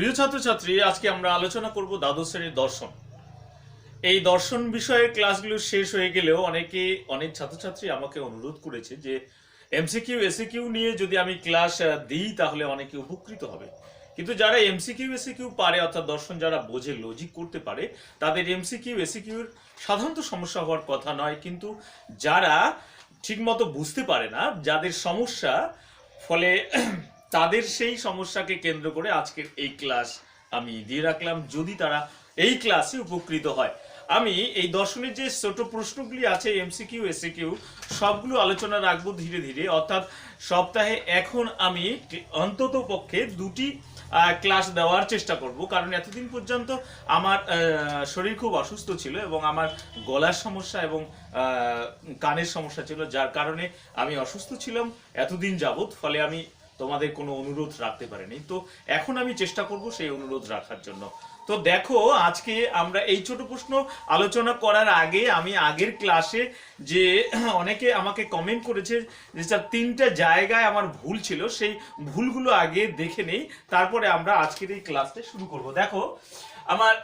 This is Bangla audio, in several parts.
প্রিয় ছাত্রছাত্রী, আজকে আমরা আলোচনা করব দ্বাদশ শ্রেণীর দর্শন। এই দর্শন বিষয়ের ক্লাসগুলো শেষ হয়ে গেলেও অনেক ছাত্রছাত্রী আমাকে অনুরোধ করেছে যে এমসিকিউ এসিকিউ নিয়ে যদি আমি ক্লাস দিই তাহলে অনেকে উপকৃত হবে। কিন্তু যারা এমসিকিউ এসিকিউ পারে, অর্থাৎ দর্শন যারা বোঝে, লজিক করতে পারে, তাদের এমসিকিউ এসিকিউর সাধারণত সমস্যা হওয়ার কথা নয়। কিন্তু যারা ঠিকমতো বুঝতে পারে না, যাদের সমস্যা, ফলে তাদের সেই সমস্যাকে কেন্দ্র করে আজকের এই ক্লাস আমি দিয়ে রাখলাম, যদি তারা এই ক্লাসে উপকৃত হয়। আমি এই দর্শনের যে ছোট প্রশ্নগুলি আছে এমসিকিউ এসিকিউ সবগুলো আলোচনা রাখবো ধীরে ধীরে, অর্থাৎ সপ্তাহে এখন আমি অন্তত পক্ষে দুটি ক্লাস দেওয়ার চেষ্টা করব, কারণ এতদিন পর্যন্ত আমার শরীর খুব অসুস্থ ছিল এবং আমার গলার সমস্যা এবং কানের সমস্যা ছিল, যার কারণে আমি অসুস্থ ছিলাম এতদিন যাবৎ। ফলে আমি তোমাদের কোনো অনুরোধ রাখতে পারিনি। তো এখন আমি চেষ্টা করব সেই অনুরোধ রাখার জন্য। তো দেখো, আজকে আমরা এই ছোট প্রশ্ন আলোচনা করার আগে আমি আগের ক্লাসে যে অনেকে আমাকে কমেন্ট করেছে যে স্যার তিনটা জায়গায় আমার ভুল ছিল, সেই ভুলগুলো আগে দেখে নেই, তারপরে আমরা আজকের এই ক্লাসটা শুরু করব। দেখো, আমার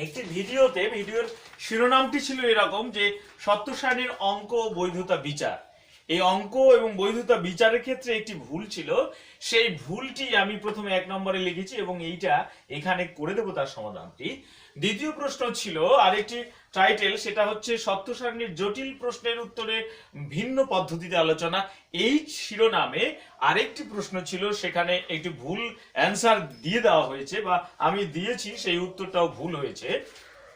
একটি ভিডিওর শিরোনামটি ছিল এরকম যে সত্য সারণীর অঙ্ক ও বৈধতা বিচার। এই অঙ্ক এবং বৈধতা বিচারের ক্ষেত্রে একটি ভুল ছিল, সেই ভুলটি আমি প্রথমে 1 নম্বরে লিখেছি এবং এইটা এখানে করে দেবো তার সমাধানটি। দ্বিতীয় প্রশ্ন ছিল আরেকটি টাইটেল, সেটা হচ্ছে সত্য সারণীর জটিল প্রশ্নের উত্তরে ভিন্ন পদ্ধতিতে আলোচনা। এই শিরোনামে আরেকটি প্রশ্ন ছিল, সেখানে একটি ভুল অ্যান্সার দিয়ে দেওয়া হয়েছে বা আমি দিয়েছি, সেই উত্তরটাও ভুল হয়েছে।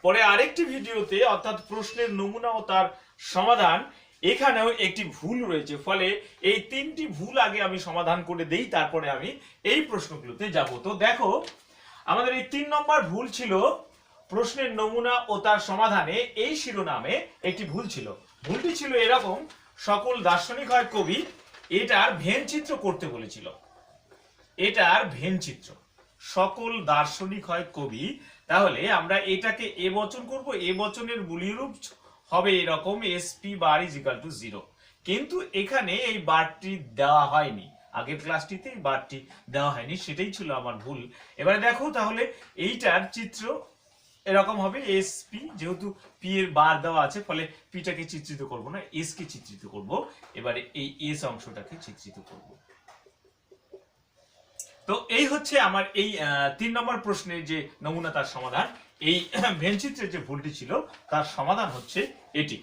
পরে আরেকটি ভিডিওতে, অর্থাৎ প্রশ্নের নমুনা ও তার সমাধান, এখানেও একটি ভুল রয়েছে। ফলে এই তিনটি ভুল আগে আমি সমাধান করে দেই, তারপরে আমি এই প্রশ্নগুলোতে যাব। তো দেখো, আমাদের এই 3 নম্বর ভুল ছিল প্রশ্নের নমুনা ও তার সমাধানে, এই শিরোনামে একটি ভুল ছিল। ভুলটি ছিল এরকম, সকল দার্শনিক হয় কবি, এটার ভেন চিত্র করতে বলেছিল। এটার ভেন চিত্র, সকল দার্শনিক হয় কবি, তাহলে আমরা এটাকে এ বচন করব। এ বচনের বুলিয় রূপ হবে এরকম, SP bar is equal two 0। কিন্তু এখানে এই বারটি দেওয়া হয়নি, আগের ক্লাসটিতে এই বারটি দেওয়া হয়নি, সেটাই ছিল আমার ভুল। এবারে দেখো, তাহলে এইটার চিত্র এরকম হবে, এসপি, যেহেতু পি এর বার দেওয়া আছে, ফলে পিটাকে চিত্রিত করব না, এস কে চিত্রিত করব। এবারে এই এস অংশটাকে চিত্রিত করব। তো এই হচ্ছে আমার এই 3 নম্বর প্রশ্নের যে নমুনা তার সমাধান। এই ভেনচিত্রের যে ভুলটি ছিল তার সমাধান হচ্ছে এটি,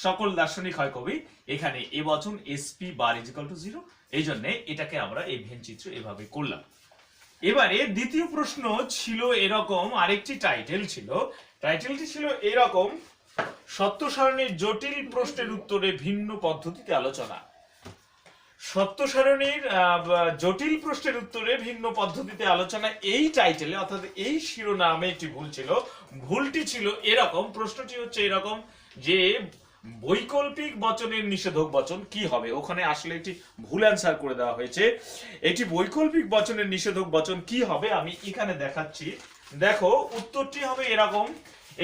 সকল দার্শনিক হয় কবি, এখানে এ বচন SP bar is equal two 0, এই জন্য এটাকে আমরা এই ভেনচিত্র এভাবে করলাম। এবারে দ্বিতীয় প্রশ্ন ছিল এরকম, আরেকটি টাইটেল ছিল, টাইটেলটি ছিল এরকম, সত্য সারণীর জটিল প্রশ্নের উত্তরে ভিন্ন পদ্ধতিতে আলোচনা। সত্য সারণীর জটিল প্রশ্নের উত্তরে ভিন্ন পদ্ধতিতে আলোচনা, এই টাইটেলে অর্থাৎ এই শিরোনামে একটি ভুল ছিল। ভুলটি ছিল এরকম, প্রশ্নটি হচ্ছে এরকম যে বৈকল্পিক বচনের নিষেধক বচন কি হবে। ওখানে আসলে একটি ভুল অ্যান্সার করে দেওয়া হয়েছে। এটি বৈকল্পিক বচনের নিষেধক বচন কি হবে আমি এখানে দেখাচ্ছি। দেখো, উত্তরটি হবে এরকম,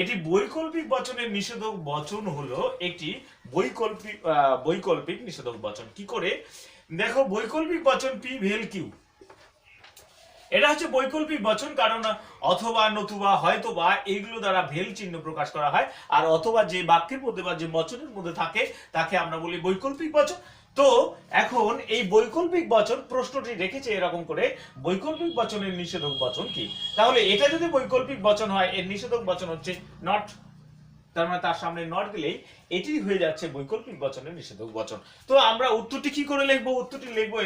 এটি বৈকল্পিক বচনের নিষেধক বচন হলো একটি বৈকল্পিক নিষেধক বচন। কি করে দেখো, বৈকল্পিক বচন পি ভেল কিউ, এটা হচ্ছে বৈকল্পিক বচন, কারণ অথবা, নতুবা, হয়তোবা এগুলো দ্বারা ভেল চিহ্ন প্রকাশ করা হয়, আর অথবা যে বাক্যের মধ্যে বা যে বচনের মধ্যে থাকে তাকে আমরা বলি বৈকল্পিক বচন। তো এখন এই বৈকল্পিক বচন প্রশ্নটি রেখেছে এরকম করে, বৈকল্পিক বচনের নিষেধক বচন কি। তাহলে এটা যদি বৈকল্পিক বচন হয়, এর নিষেধক বচন হচ্ছে নট, তার মানে তার সামনে নট দিলেই এটি হয়ে যাচ্ছে বৈকল্পিক বচনের নিষেধক বচন। তো আমরা উত্তরটি কি করে লিখবো, উত্তরটি লিখবো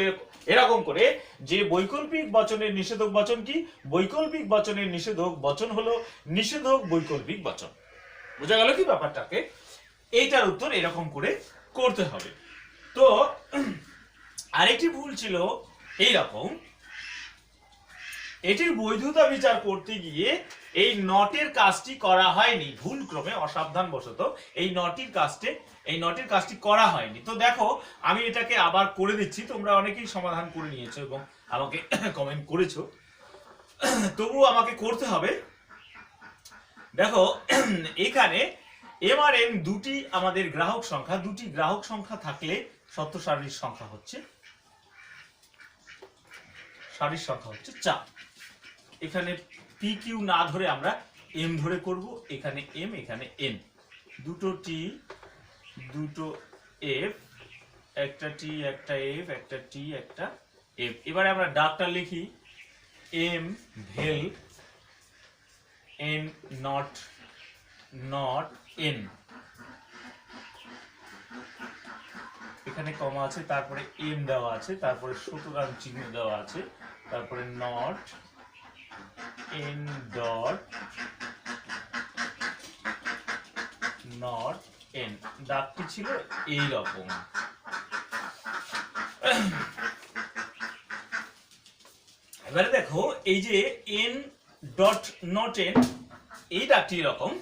এরকম করে যে বৈকল্পিক বচনের নিষেধক বচন কি, বৈকল্পিক বচনের নিষেধক বচন হলো নিষেধক বৈকল্পিক বচন। বোঝা গেল কি ব্যাপারটাকে? এইটার উত্তর এরকম করে করতে হবে। তো আরেকটি ভুল ছিল এইরকম, এটির বৈধতা বিচার করতে গিয়ে এই নটের কাজটি করা হয়নি, ভুল ক্রমে অসাবধানবশত এই নটের কাজটি করা হয়নি। তো দেখো, আমি এটাকে আবার করে দিচ্ছি, তোমরা অনেকেই সমাধান করে নিয়েছো এবং আমাকে কমেন্ট করেছো, তবুও আমাকে করতে হবে। দেখো, এখানে এম আর এন দুটি আমাদের গ্রাহক সংখ্যা, দুটি গ্রাহক সংখ্যা থাকলে সত্য সারণীর সংখ্যা হচ্ছে 4। এখানে পি কিউ না ধরে আমরা এম ধরে করব, এখানে এম এখানে এন, দুটো টি দুটো এফ, একটা টি একটা এফ, একটা টি একটা এফ। এবারে আমরা ডাকটা লিখি এম ভেল এন নট নট এন, এখানে কমা আছে, তারপরে এম দেওয়া আছে, তারপরে সুতরাং চিহ্ন দেওয়া আছে, তারপরে not n dot not n. ডাকটি ছিল এই রকম। এবারে দেখো এই যে এন ডট নট এন, এই ডাকটি এরকম।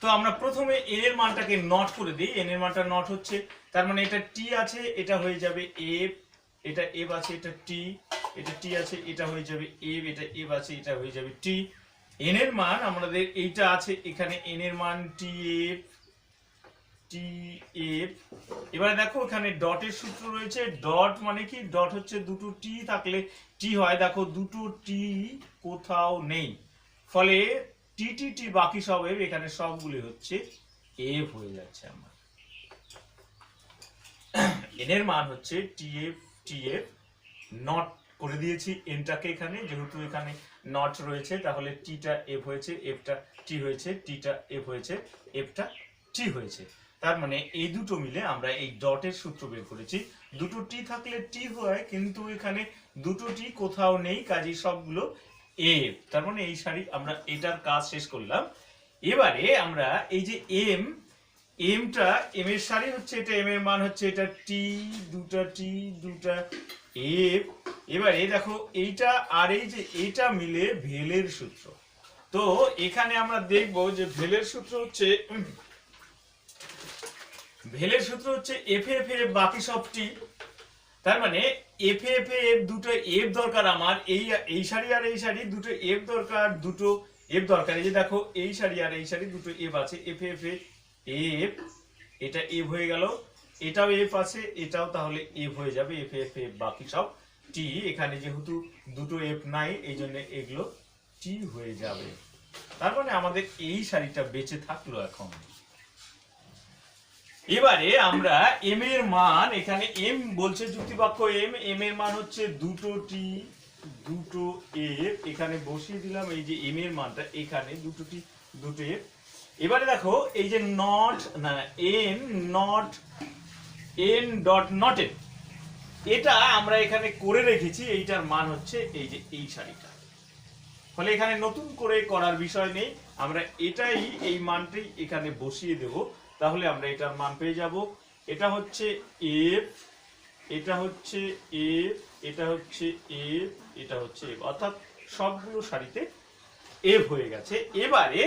তো আমরা প্রথমে এন এর মানটাকে নট করে দিই, এন এর মানটা নট হচ্ছে, তার মানে এটা টি আছে, এটা হয়ে যাবে এফ, এটা এফ আছে, এটা টি, এটা টি আছে, এটা হয়ে যাবে এফ, এটা এফ আছে, এটা হয়ে যাবে টি। এন এর মান আমাদের এইটা আছে, এখানে এন এর মান টি এফ টি এফ। এবারে দেখো এখানে ডটের সূত্র রয়েছে, ডট মানে কি, ডট হচ্ছে দুটো টি থাকলে টি হয়, দেখো দুটো টি কোথাও নেই, ফলে টি টি টি বাকি সব এফ, এখানে সবগুলি হচ্ছে এফ হয়ে যাচ্ছে। আমার এন এর মান হচ্ছে টি এফ নট করে দিয়েছি এনটাকে এখানে, যেহেতু এখানে নট রয়েছে তাহলে টিটা এফ হয়েছে, এফটা টি হয়েছে, টিটা এফ হয়েছে, এফটা টি হয়েছে। তার মানে এই দুটো মিলে আমরা এই ডটের সূত্র বের করেছি। দুটো টি থাকলে টি হয়, কিন্তু এখানে দুটো টি কোথাও নেই, কাজে সবগুলো এফ। তার মানে এই সারি আমরা এটার কাজ শেষ করলাম। এবারে আমরা এই যে এম, এমটা এম এর সারি হচ্ছে এটা, এম এর মান হচ্ছে এটা টি দুটা এফ। এবারে দেখো এইটা আর এই যে এইটা মিলে ভেলের সূত্র। তো এখানে আমরা দেখব যে ভেলের সূত্র হচ্ছে এফ এফ এফ বাকি সব টি। তার মানে এফ এফ এফ দুটো এফ দরকার আমার, এই সারি আর এই সারি দুটো এফ দরকার, দুটো এফ দরকার। এই যে দেখো এই সারি আর এই সারি দুটো এফ আছে, এফ এফ এফ, এটা এফ হয়ে গেল, এটাও এফ আছে, এটাও তাহলে এফ হয়ে যাবে, এফ এফ এফ বাকি সব টি। এখানে যেহেতু দুটো এফ নাই এই জন্য এগুলো টি হয়ে যাবে। তার মানে আমাদের এই সারিটা বেঁচে থাকলো এখন। এবারে আমরা এম এর মান, এখানে এম বলছে যুক্তিবাক্য এম, এম এর মান হচ্ছে দুটো টি দুটো এফ, এখানে বসিয়ে দিলাম এই যে এম এর মানটা, এখানে দুটো টি দুটো এফ। এবারে দেখো এই যে নট না N not n dot not N, এটা আমরা এখানে করে রেখেছি, এইটার মান হচ্ছে এই যে এই সারিটা, ফলে এখানে নতুন করে করার বিষয় নেই, আমরা এটাই এই মানটাই এখানে বসিয়ে দেব, তাহলে আমরা এটার মান পেয়ে যাব। এটা হচ্ছে এফ, এটা হচ্ছে এফ, এটা হচ্ছে এফ, এটা হচ্ছে এফ, অর্থাৎ সবগুলো সারিতে এফ হয়ে গেছে। এবারে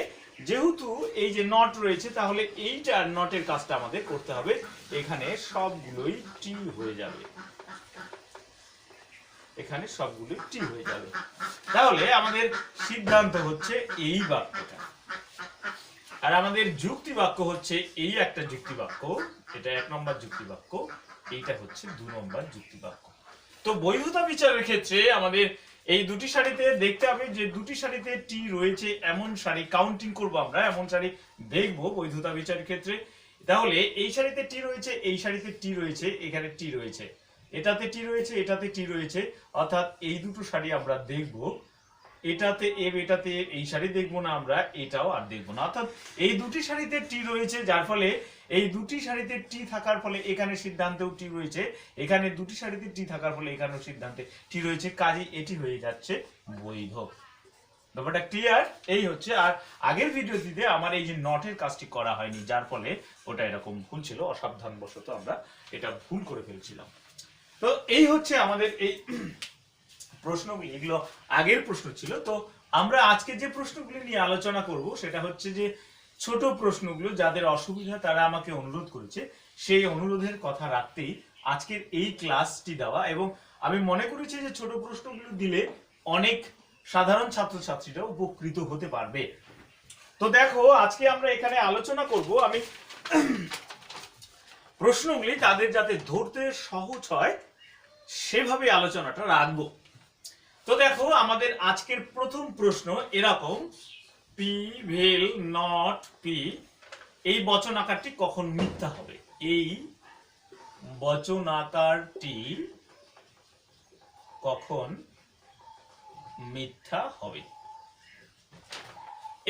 যেহেতু এই যে নট রয়েছে তাহলে এইটার নটের কাজটা আমাদের করতে হবে, এখানে সবগুলোই টি হয়ে যাবে, এখানে সবগুলোই টি হয়ে যাবে। তাহলে আমাদের সিদ্ধান্ত হচ্ছে এই বাক্যটা, আর আমাদের যুক্তি বাক্য হচ্ছে এই একটা যুক্তি বাক্য, এটা 1 নম্বর যুক্তি বাক্য, এইটা হচ্ছে 2 নম্বর যুক্তি বাক্য। তো বৈধতা বিচারের ক্ষেত্রে আমাদের এই দুটি সারিতে দেখতে হবে যে দুটি সারিতে টি রয়েছে এমন সারি কাউন্টিং করব আমরা, এমন সারি দেখব বৈধতা বিচারের ক্ষেত্রে। তাহলে এই সারিতে টি রয়েছে, এই সারিতে টি রয়েছে, এখানে টি রয়েছে, এটাতে টি রয়েছে, এটাতে টি রয়েছে, অর্থাৎ এই দুটো সারি আমরা দেখব। এটাতে এফ, এটাতে এফ, এই সারি দেখবো না আমরা, এটাও আর দেখবো না। অর্থাৎ এই দুটি সারিতে টি রয়েছে, যার ফলে এই দুটি সারিতে টি থাকার ফলে এখানে সিদ্ধান্তেও টি রয়েছে, এখানে দুটি সারিতে টি থাকার ফলে এখানেও সিদ্ধান্তে টি রয়েছে, কাজেই এটি হয়ে যাচ্ছে বৈধ। ব্যাপারটা ক্লিয়ার? এই হচ্ছে। আর আগের ভিডিওটিতে আমার এই যে নটের কাজটি করা হয়নি, যার ফলে ওটা এরকম ভুল ছিল, অসাবধানবশত আমরা এটা ভুল করে ফেলছিলাম। তো এই হচ্ছে আমাদের এই প্রশ্নগুলি, এগুলো আগের প্রশ্ন ছিল। তো আমরা আজকে যে প্রশ্নগুলি নিয়ে আলোচনা করব সেটা হচ্ছে যে ছোট প্রশ্নগুলো, যাদের অসুবিধা তারা আমাকে অনুরোধ করেছে, সেই অনুরোধের কথা রাখতেই আজকের এই ক্লাসটি দেওয়া। এবং আমি মনে করেছি যে ছোট প্রশ্নগুলো দিলে অনেক সাধারণ ছাত্রছাত্রীরা উপকৃত হতে পারবে। তো দেখো আজকে আমরা এখানে আলোচনা করব, আমি প্রশ্নগুলি তাদের যাতে ধরতে সহজ হয় সেভাবে আলোচনাটা রাখবো। তো দেখো আমাদের আজকের প্রথম প্রশ্ন এরকম, পি ভেল নট পি এই বচন আকারটি কখন মিথ্যা হবে? এই বচন আকারটি কখন মিথ্যা হবে?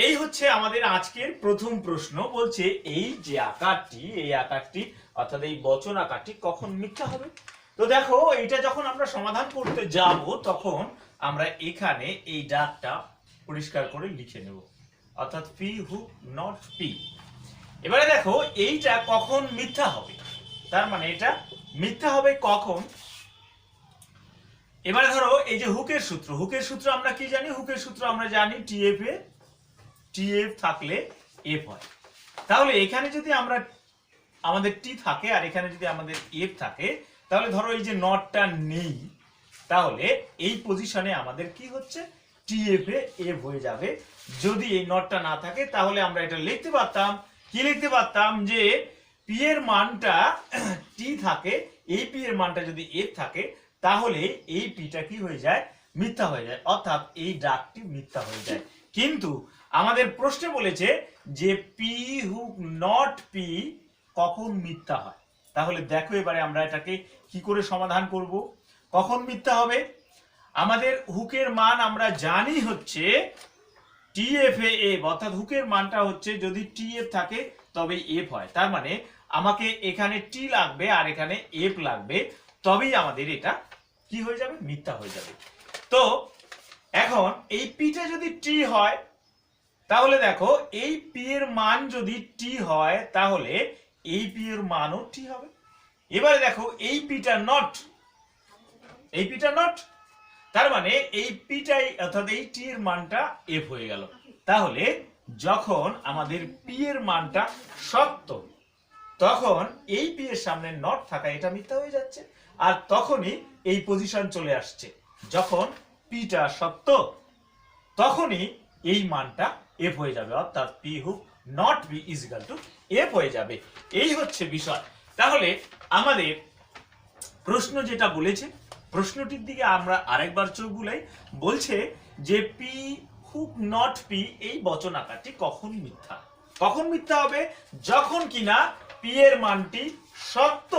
এই হচ্ছে আমাদের আজকের প্রথম প্রশ্ন। বলছে এই যে আকারটি, এই আকারটি অর্থাৎ এই বচন আকারটি কখন মিথ্যা হবে। তো দেখো এইটা যখন আমরা সমাধান করতে যাব তখন আমরা এখানে এই ডাকটা পরিষ্কার করে লিখে নেব, অর্থাৎ পি হুক নট পি। এবারে দেখো এইটা কখন মিথ্যা হবে, তার মানে এটা মিথ্যা হবে কখন। এবারে ধরো এই যে হুকের সূত্র, হুকের সূত্র আমরা কি জানি? হুকের সূত্র আমরা জানি টিএফ এ টিএফ থাকলে এফ হয়। তাহলে এখানে যদি আমরা আমাদের টি থাকে আর এখানে যদি আমাদের এফ থাকে, তাহলে ধরো এই যে নটটা নেই, তাহলে এই পজিশনে আমাদের কি হচ্ছে? টিএফ এ এফ হয়ে যাবে। যদি এই নটটা না থাকে তাহলে আমরা এটা লিখতে পারতাম, কি লিখতে পারতাম? যে পি এর মানটা টি থাকে, এই পি এর মানটা যদি এফ থাকে তাহলে এই পিটা কি হয়ে যায়? মিথ্যা হয়ে যায়, অর্থাৎ এই ডাকটি মিথ্যা হয়ে যায়। কিন্তু আমাদের প্রশ্নে বলেছে যে পি হুক নট পি কখন মিথ্যা হয়। তাহলে দেখো এবারে আমরা এটাকে কি করে সমাধান করব। কখন মিথ্যা হবে? আমাদের হুকের মান আমরা জানি হচ্ছে টিএফ এ এফ, অর্থাৎ হুকের মানটা হচ্ছে যদি টিএফ থাকে তবে এফ হয়। তার মানে আমাকে এখানে টি লাগবে আর এখানে এফ লাগবে, তবেই আমাদের এটা কি হয়ে যাবে? মিথ্যা হয়ে যাবে। তো এখন এই পিটা যদি টি হয় তাহলে দেখো এই পি এর মান যদি টি হয় তাহলে এই পি এর মানও টি হবে। এবারে দেখো এই পিটা নট, এই পিটা নট, তার মানে এই পিটাই অর্থাৎ এই টি এর মানটা এফ হয়ে গেল। তাহলে যখন আমাদের পি এর মানটা সত্য তখন এই পি এর সামনে নট থাকা এটা মিথ্যা হয়ে যাচ্ছে, আর তখনই এই পজিশন চলে আসছে। যখন পিটা সত্য তখনই এই মানটা এফ হয়ে যাবে, অর্থাৎ P hook not B is equal to F হয়ে যাবে। এই হচ্ছে বিষয়। তাহলে আমাদের প্রশ্ন যেটা বলেছে, প্রশ্নটির দিকে আমরা আরেকবার চোখ বুলাই। বলছে যে পি হুক নট পি এই বচন আকারটি কখন মিথ্যা। কখন মিথ্যা হবে? যখন কিনা পি এর মানটি সত্য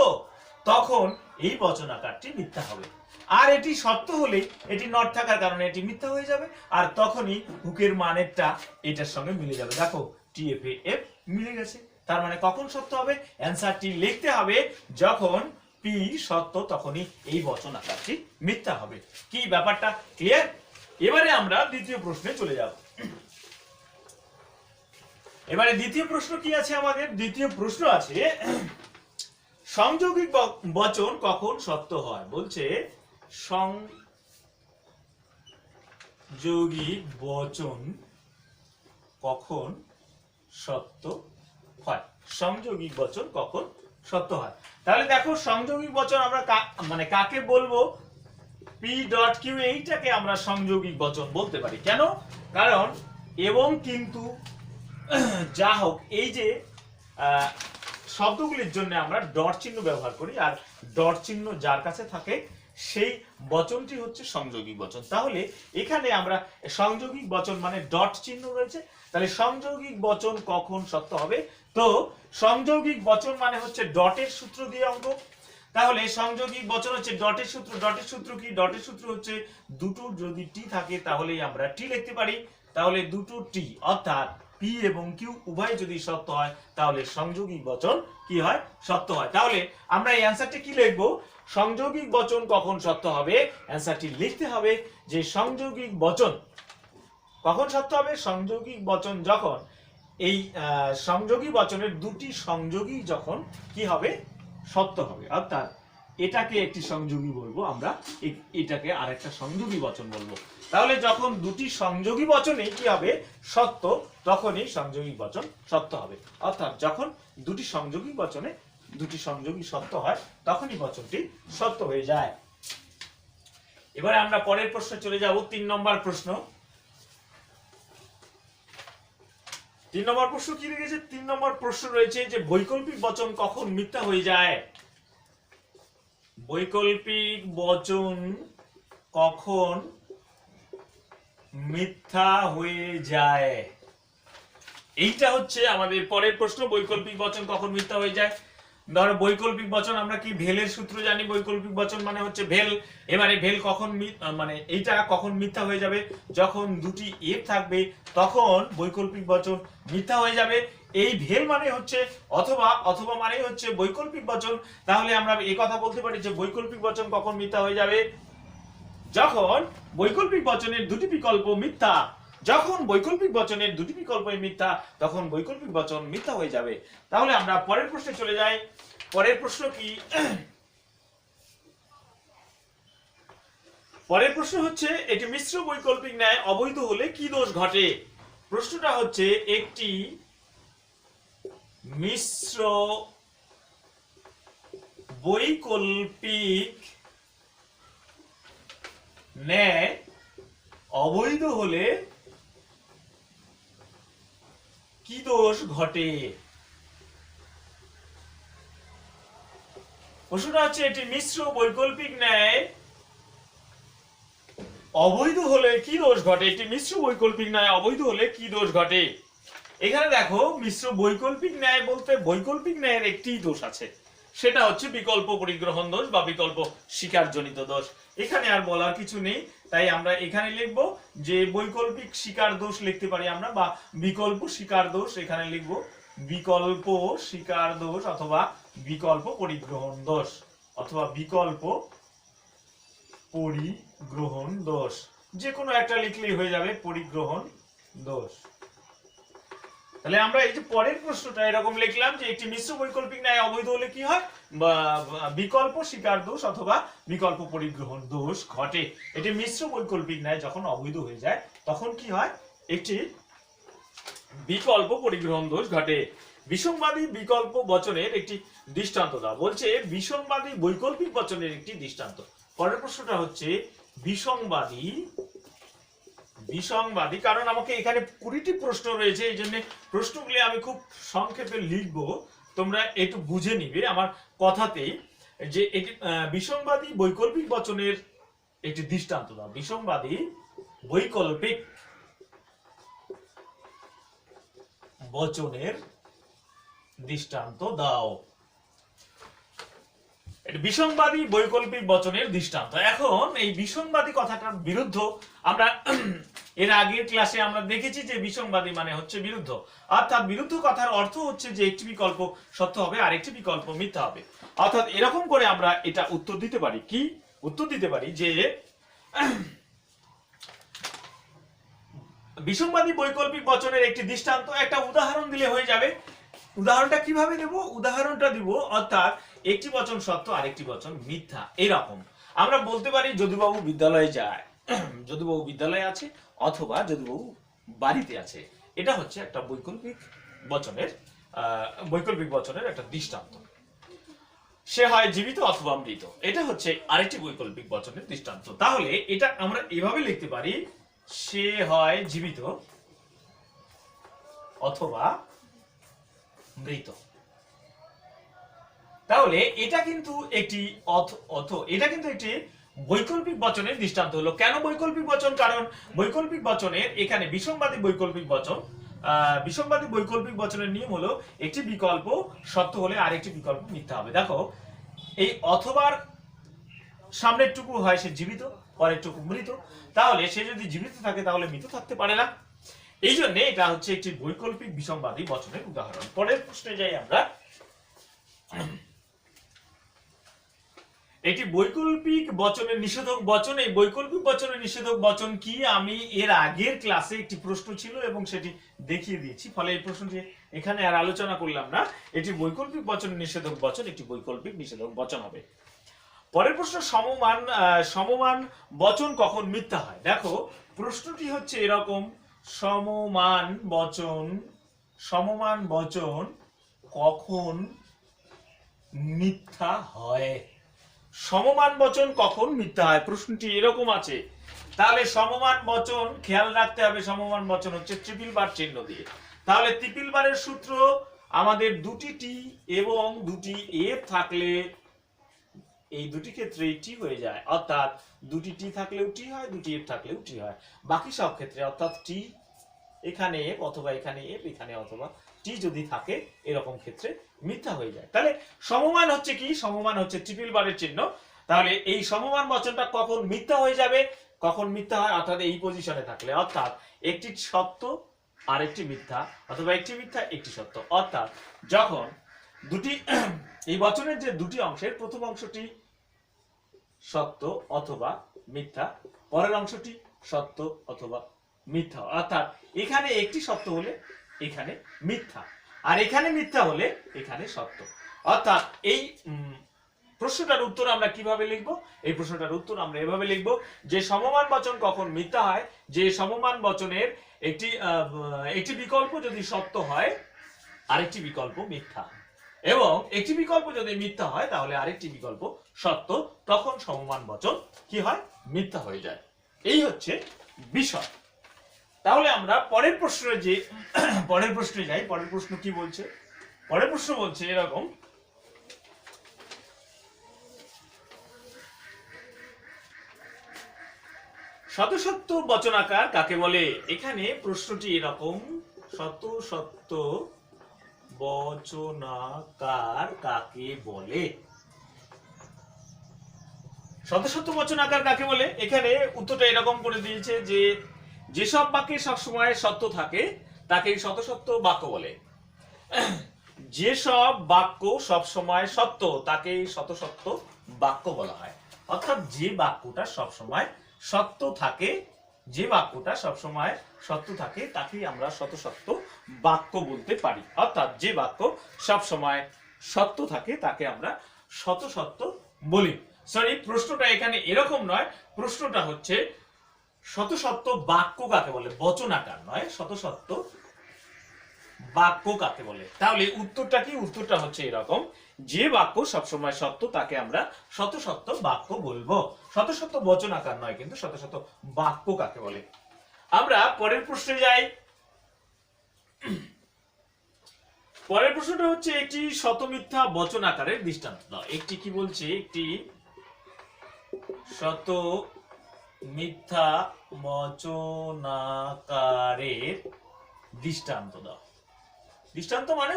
তখন এই বচন আকারটি মিথ্যা হবে, আর এটি সত্য হলে এটি নট থাকার কারণে এটি মিথ্যা হয়ে যাবে, আর তখনই হুকের মানেরটা এটার সঙ্গে মিলে যাবে। দেখো টিএফ এ এফ মিলে গেছে। তার মানে কখন সত্য হবে? অ্যান্সারটি লিখতে হবে যখন পি সত্য তখনই এই বচন আকারটি মিথ্যা হবে। কি ব্যাপারটা ক্লিয়ার? এবারে আমরা দ্বিতীয় প্রশ্নে চলে যাব। এবারে দ্বিতীয় প্রশ্ন কি আছে আমাদের? দ্বিতীয় প্রশ্ন আছে সংযোগিক বচন কখন সত্য হয়। বলছে সংযোগিক বচন কখন সত্য হয়। সংযোগিক বচন কখন সত্য হয়। তাহলে দেখো সংযোগিক বচন আমরা মানে কাকে বলবো? পি ডট কিউ, এইটাকে আমরা সংযোগিক বচন বলতে পারি। কেন? কারণ এবং কিন্তু যা হোক এই যে শব্দগুলির জন্য আমরা ডট চিহ্ন ব্যবহার করি, আর ডট চিহ্ন যার কাছে থাকে সেই বচনটি হচ্ছে সংযোগিক বচন। তাহলে এখানে আমরা সংযোগিক বচন মানে ডট চিহ্ন রয়েছে, তাহলে সংযোগিক বচন কখন সত্য হবে? তো সংযোগিক বচন মানে হচ্ছে ডটের সূত্র দিয়ে অঙ্ক। তাহলে সংযোগিক বচন হচ্ছে ডটের সূত্র। ডটের সূত্র কি? ডটের সূত্র হচ্ছে দুটো যদি টি থাকে তাহলেই আমরা টি লিখতে পারি। তাহলে দুটো টি অর্থাৎ পি এবং কিউ উভয় যদি সত্য হয় তাহলে সংযোগিক বচন কি হয়? সত্য হয়। তাহলে আমরা এই অ্যান্সারটি কি লিখবো? সংযোগিক বচন কখন সত্য হবে? অ্যান্সারটি লিখতে হবে যে সংযোগিক বচন কখন সত্য হবে? সংযোগিক বচন যখন এই সংযোগী বচনের দুটি সংযোগী যখন কি হবে? সত্য হবে। অর্থাৎ এটাকে একটি সংযোগী বলবো আমরা, এটাকে আরেকটা সংযোগী বচন বলবো। তাহলে যখন দুটি সংযোগী বচনে কি হবে? সত্য, তখনই সংযোগী বচন সত্য হবে। অর্থাৎ যখন দুটি সংযোগী বচনে দুটি সংযোগী সত্য হয় তখনই বচনটি সত্য হয়ে যায়। এবারে আমরা পরের প্রশ্নে চলে যাব। 3 নম্বর প্রশ্ন। 3 নম্বর প্রশ্ন কি লিখেছে? 3 নম্বর প্রশ্ন রয়েছে যে বৈকল্পিক বচন কখন মিথ্যা হয়ে যায়। বৈকল্পিক বচন কখন মিথ্যা হয়ে যায়। এইটা হচ্ছে আমাদের পরের প্রশ্ন, বৈকল্পিক বচন কখন মিথ্যা হয়ে যায়। ধরো বৈকল্পিক বচন আমরা কি ভেলের সূত্র জানি, বৈকল্পিক বচন মানে হচ্ছে ভেল। এবারে ভেল কখন মানে এইটা কখন মিথ্যা হয়ে যাবে, যখন দুটি এফ থাকবে তখন বৈকল্পিক বচন মিথ্যা হয়ে যাবে। এই ভেল মানে হচ্ছে অথবা, অথবা মানে হচ্ছে বৈকল্পিক বচন। তাহলে আমরা এই কথা বলতে পারি যে বৈকল্পিক বচন কখন মিথ্যা হয়ে যাবে, যখন বৈকল্পিক বচনের দুটি বিকল্প মিথ্যা। যখন বৈকল্পিক বচনের দুটি বিকল্প মিথ্যা তখন বৈকল্পিক বচন মিথ্যা হয়ে যাবে। তাহলে আমরা পরের প্রশ্নে চলে যাই। পরের প্রশ্ন কি, পরের প্রশ্ন হচ্ছে এটি মিশ্র বৈকল্পিক ন্যায় অবৈধ হলে কি দোষ ঘটে। প্রশ্নটা হচ্ছে একটি মিশ্র বৈকল্পিক ন্যায় অবৈধ হলে কি দোষ ঘটে। প্রশ্নটা হচ্ছে এটি মিশ্র বৈকল্পিক ন্যায় অবৈধ হলে কি দোষ ঘটে। একটি মিশ্র বৈকল্পিক ন্যায় অবৈধ হলে কি দোষ ঘটে। এখানে দেখো মিশ্র বৈকল্পিক ন্যায় বলতে বৈকল্পিক ন্যায়ের একটি দোষ আছে, সেটা হচ্ছে বিকল্প পরিগ্রহণ দোষ বা বিকল্প স্বীকারজনিত দোষ। এখানে আর বলার কিছু নেই, তাই আমরা এখানে লিখব যে বৈকল্পিক স্বীকার দোষ লিখতে পারি আমরা, বা বিকল্প স্বীকার দোষ এখানে লিখব, বিকল্প স্বীকার দোষ অথবা বিকল্প পরিগ্রহণ দোষ, অথবা বিকল্প পরিগ্রহণ দোষ, যে কোনো একটা লিখলেই হয়ে যাবে পরিগ্রহণ দোষ। তাহলে আমরা এই যে পরের প্রশ্নটা এরকম লিখলাম যে একটি মিশ্র বৈকল্পিক ন্যায় অবৈধ হলে কি হয়, বিকল্প স্বীকার দোষ অথবা বিকল্প পরিগ্রহণ দোষ ঘটে। এটি মিশ্র বৈকল্পিক ন্যায় যখন অবৈধ হয়ে যায় তখন কি হয়, একটি বিকল্প পরিগ্রহণ দোষ ঘটে। বিসংবাদী বিকল্প বচনের একটি দৃষ্টান্ত দাও। বলছে বিসংবাদী বৈকল্পিক বচনের একটি দৃষ্টান্ত। পরের প্রশ্নটা হচ্ছে বিসংবাদী, বিসংবাদী, কারণ আমাকে এখানে 20টি প্রশ্ন রয়েছে, এই জন্য প্রশ্নগুলি আমি খুব সংক্ষেপে লিখব, তোমরা একটু বুঝে নিবে আমার কথাতেই, যে এটি বিসংবাদী বৈকল্পিক বচনের একটি দৃষ্টান্ত দাও। বিসংবাদী বৈকল্পিক বচনের দৃষ্টান্ত দাও। বিসংবাদী বৈকল্পিক বচনের দৃষ্টান্ত। এখন এই বিসংবাদী কথাটার বিরুদ্ধ আমরা এর আগের ক্লাসে আমরা দেখেছি যে বিসংবাদী মানে হচ্ছে বিরুদ্ধ, অর্থাৎ বিরুদ্ধ কথার অর্থ হচ্ছে যে একটি বিকল্প সত্য হবে আর একটি বিকল্প মিথ্যা হবে। অর্থাৎ এরকম করে আমরা এটা উত্তর দিতে পারি, কি উত্তর দিতে পারি যে বিসংবাদী বৈকল্পিক বচনের একটি দৃষ্টান্ত, একটা উদাহরণ দিলে হয়ে যাবে। উদাহরণটা কিভাবে দেব, উদাহরণটা দিব অর্থাৎ একটি বচন সত্য আর একটি বচন মিথ্যা। এরকম আমরা বলতে পারি যদুবাবু বিদ্যালয়ে যায়, যদুবাবু বিদ্যালয়ে আছে অথবা যদুবাবু বাড়িতে আছে। এটা হচ্ছে একটা বৈকল্পিক বচনের একটা দৃষ্টান্ত। সে হয় জীবিত অথবা মৃত, এটা হচ্ছে আরেকটি বৈকল্পিক বচনের দৃষ্টান্ত। তাহলে এটা আমরা এভাবে লিখতে পারি, সে হয় জীবিত অথবা মৃত। তাহলে এটা কিন্তু একটি এটা কিন্তু একটি বৈকল্পিক বচনের দৃষ্টান্ত হলো। কেন বৈকল্পিক বচন, কারণ বৈকল্পিক বচনের এখানে বিসংবাদী বৈকল্পিক বচন, বিসংবাদী বৈকল্পিক বচনের নিয়ম হলো একটি বিকল্প সত্য হলে আরেকটি বিকল্প মিথ্যা হবে। দেখো এই অথবার সামনের টুকু হয় সে জীবিত, পরের টুকু মৃত। তাহলে সে যদি জীবিত থাকে তাহলে মৃত থাকতে পারে না, এই জন্য এটা হচ্ছে একটি বৈকল্পিক বিসংবাদী বচনের উদাহরণ। পরের প্রশ্নে যাই আমরা। একটি বৈকল্পিক বচনের নিষেধক বচন, এই বৈকল্পিক বচনের নিষেধক বচন কি আমি এর আগের ক্লাসে একটি প্রশ্ন ছিল এবং সেটি দেখিয়ে দিয়েছি, ফলে এই প্রশ্নটি এখানে আর আলোচনা করলাম না। এটি বৈকল্পিক বচনের নিষেধক বচন, একটি বৈকল্পিক নিষেধক বচন হবে। পরের প্রশ্ন সমমান বচন কখন মিথ্যা হয়। দেখো প্রশ্নটি হচ্ছে এরকম, সমমান বচন কখন মিথ্যা হয়। সমমান বচন কখন মিথ্যা হয়, প্রশ্নটি এরকম আছে। তাহলে সমমান বচন খেয়াল রাখতে হবে, সমমান বচন হচ্ছে ট্রিপল বার চিহ্ন দিয়ে। তাহলে ট্রিপল বারের সূত্র আমাদের দুটি টি এবং দুটি এফ থাকলে এই দুটি ক্ষেত্রেই টি হয়ে যায়, অর্থাৎ দুটি টি থাকলেও টি হয়, দুটি এফ থাকলেও টি হয়। বাকি সব ক্ষেত্রে অর্থাৎ টি এখানে এফ অথবা এখানে এফ এখানে অথবা টি যদি থাকে এরকম ক্ষেত্রে মিথ্যা হয়ে যায়। তাহলে সমমান হচ্ছে কি? সমমান হচ্ছে ট্রিপল বারের চিহ্ন। তাহলে এই সমমান বচনটা কখন মিথ্যা হয়ে যাবে? কখন মিথ্যা হয়? অর্থাৎ এই পজিশনে থাকলে, অর্থাৎ একটি সত্য আর একটি মিথ্যা, অথবা একটি মিথ্যা একটি সত্য। অর্থাৎ যখন দুটি এই বচনের যে দুটি অংশের প্রথম অংশটি সত্য অথবা মিথ্যা, পরের অংশটি সত্য অথবা মিথ্যা। অর্থাৎ এখানে একটি সত্য হলে এখানে মিথ্যা, আর এখানে মিথ্যা হলে এখানে সত্য। অর্থাৎ এই প্রশ্নটার উত্তর আমরা কিভাবে লিখব? এই প্রশ্নটার উত্তর আমরা এভাবে লিখব যে সমমান বচন কখন মিথ্যা হয়, যে সমমান বচনের একটি বিকল্প যদি সত্য হয় আরেকটি বিকল্প মিথ্যা, এবং একটি বিকল্প যদি মিথ্যা হয় তাহলে আরেকটি বিকল্প সত্য, তখন সমমান বচন কি হয়? মিথ্যা হয়ে যায়। এই হচ্ছে বিষয়। তাহলে আমরা পরের প্রশ্নে যাই। পরের প্রশ্ন কি বলছে? পরের প্রশ্ন বলছে এরকম, শত সত্য বচনাকার কাকে বলে? এখানে প্রশ্নটি এরকম, শত সত্য বচনাকার কাকে বলে? শত সত্য বচনাকার কাকে বলে? এখানে উত্তরটা এরকম করে দিয়েছে যে যেসব বাক্যে সবসময় সত্য থাকে তাকে শত সত্য বাক্য বলে। যেসব বাক্য সবসময় সত্য তাকে শত সত্য বাক্য বলা হয়। অর্থাৎ যে বাক্যটা সবসময় সত্য থাকে, যে বাক্যটা সবসময় সত্য থাকে তাকেই আমরা শত সত্য বাক্য বলতে পারি। অর্থাৎ যে বাক্য সবসময় সত্য থাকে তাকে আমরা শত সত্য বলি। সরি, প্রশ্নটা এখানে এরকম নয়, প্রশ্নটা হচ্ছে শত সত্য বাক্য কাকে বলে, বচনাকার নয়, শত সত্য বাক্য কাকে বলে। তাহলে উত্তরটা কি? উত্তরটা হচ্ছে এরকম, যে বাক্য সবসময় সত্য তাকে আমরা শত সত্য বাক্য বলবো। শত সত্য বচনাকার নয়, কিন্তু শত শত বাক্য কাকে বলে। আমরা পরের প্রশ্নে যাই। পরের প্রশ্নটা হচ্ছে একটি শত মিথ্যা বচন আকারের দৃষ্টান্ত। একটি কি বলছে? একটি শত মিথ্যা বচনাকারের দৃষ্টান্ত দাও। দৃষ্টান্ত মানে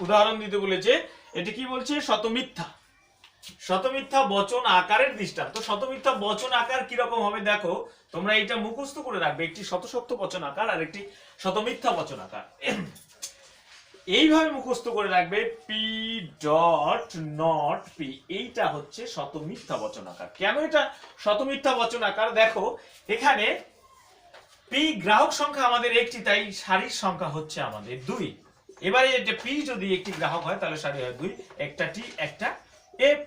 উদাহরণ দিতে বলেছে। এটি কি বলছে? শত মিথ্যা বচন আকারের দৃষ্টান্ত। শত মিথ্যা বচন আকার কিরকম হবে দেখো, তোমরা এটা মুখস্থ করে রাখবে। একটি শত সত্য বচন আকার আর একটি শত মিথ্যা বচন আকার, এইভাবে মুখস্থ করে রাখবে। পি ডট নট পি, এইটা হচ্ছে শত মিথ্যা বচন আকার। কেন এটা শত মিথ্যা বচন আকার? দেখো এখানে পি গ্রাহক সংখ্যা আমাদের একটি, তাই সারির সংখ্যা হচ্ছে আমাদের 2। এবারে এটা পি যদি একটি গ্রাহক হয় তাহলে সারি হয় 2, একটা টি একটা এফ।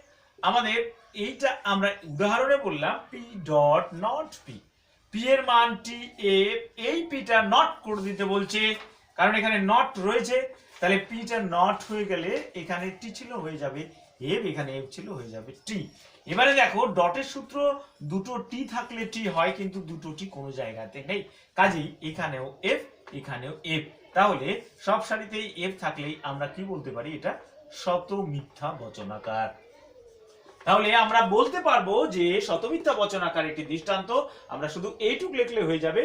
আমাদের এইটা আমরা উদাহরণে বললাম P dot not P, P এর মান টি এফ, এই পিটা নট করে দিতে বলছে কারণ এখানে নট রয়েছে। তাহলে পিটা নট হয়ে গেলে এখানে টি ছিল হয়ে যাবে এফ, এখানে এফ ছিল হয়ে যাবে টি। এবারে দেখো ডটের সূত্র দুটো টি থাকলে টি হয়, কিন্তু দুটো টি কোনো জায়গাতে নেই, কাজেই এখানেও এফ এখানেও এফ। তাহলে সব সারিতেই এফ থাকলেই আমরা কি বলতে পারি? এটা শত মিথ্যা বচনাকার। তাহলে আমরা বলতে পারবো যে শত মিথ্যা বচনাকার একটি দৃষ্টান্ত। আমরা শুধু এইটুক লিখলে হয়ে যাবে।